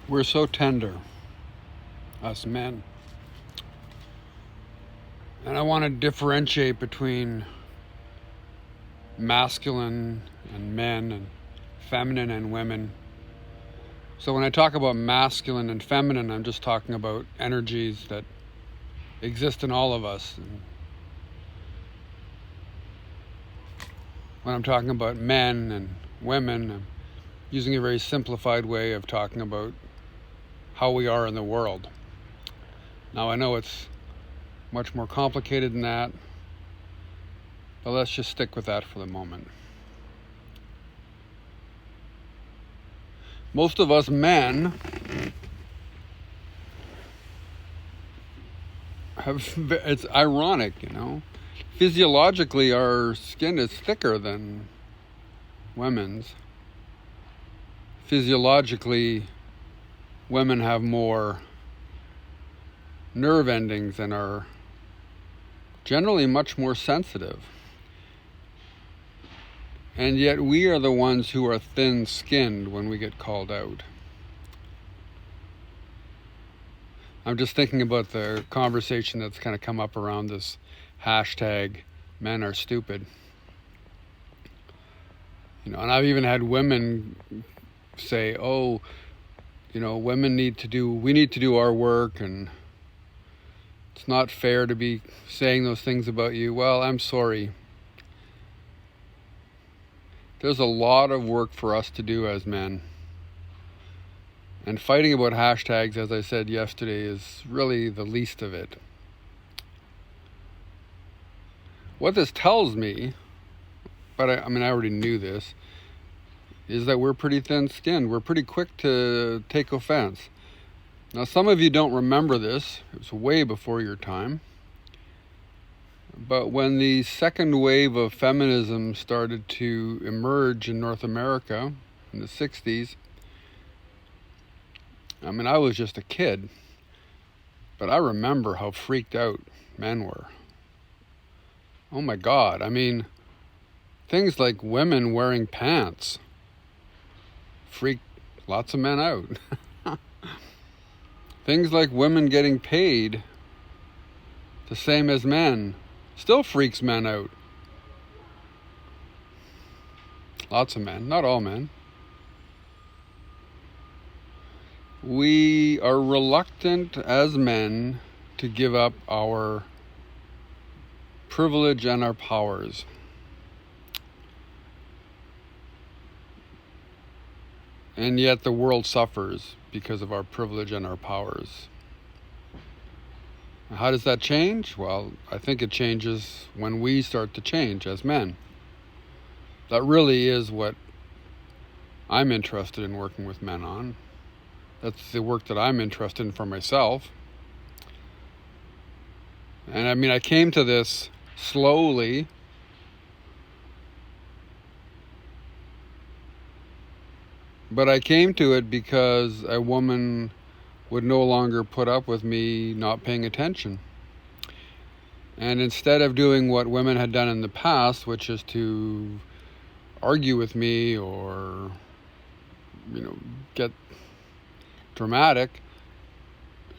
We're so tender, us men. And I want to differentiate between masculine and men and feminine and women. So when I talk about masculine and feminine, I'm just talking about energies that exist in all of us. And when I'm talking about men and women, I'm using a very simplified way of talking about how we are in the world. Now I know it's much more complicated than that, but let's just stick with that for the moment. Most of us men it's ironic, physiologically our skin is thicker than women's. Physiologically, women have more nerve endings and are generally much more sensitive. And yet we are the ones who are thin-skinned when we get called out. I'm just thinking about the conversation that's kind of come up around this hashtag, men are stupid. And I've even had women say, we need to do our work, and it's not fair to be saying those things about you. Well, I'm sorry. There's a lot of work for us to do as men. And fighting about hashtags, as I said yesterday, is really the least of it. What this tells me, but I already knew this, is that we're pretty thin-skinned. We're pretty quick to take offense. Now, some of you don't remember this. It was way before your time. But when the second wave of feminism started to emerge in North America in the 60s, I was just a kid, but I remember how freaked out men were. Oh my God, things like women wearing pants freaked lots of men out. Things like women getting paid the same as men still freaks men out. Lots of men, not all men. We are reluctant as men to give up our privilege and our powers. And yet the world suffers because of our privilege and our powers. How does that change? Well, I think it changes when we start to change as men. That really is what I'm interested in working with men on. That's the work that I'm interested in for myself. And I came to this slowly. But I came to it because a woman would no longer put up with me not paying attention. And instead of doing what women had done in the past, which is to argue with me or, get dramatic,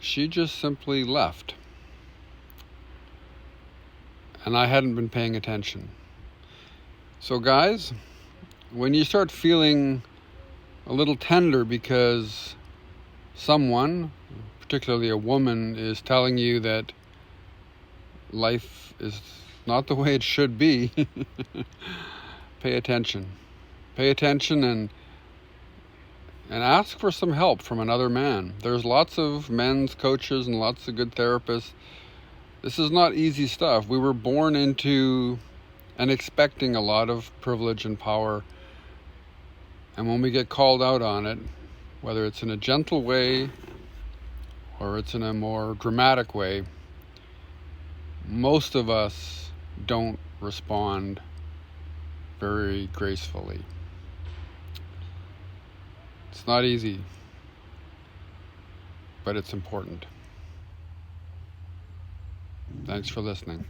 she just simply left. And I hadn't been paying attention. So guys, when you start feeling a little tender because someone, particularly a woman, is telling you that life is not the way it should be, pay attention. Pay attention and ask for some help from another man. There's lots of men's coaches and lots of good therapists. This is not easy stuff. We were born into and expecting a lot of privilege and power. And when we get called out on it, whether it's in a gentle way or it's in a more dramatic way, most of us don't respond very gracefully. It's not easy, but it's important. Thanks for listening.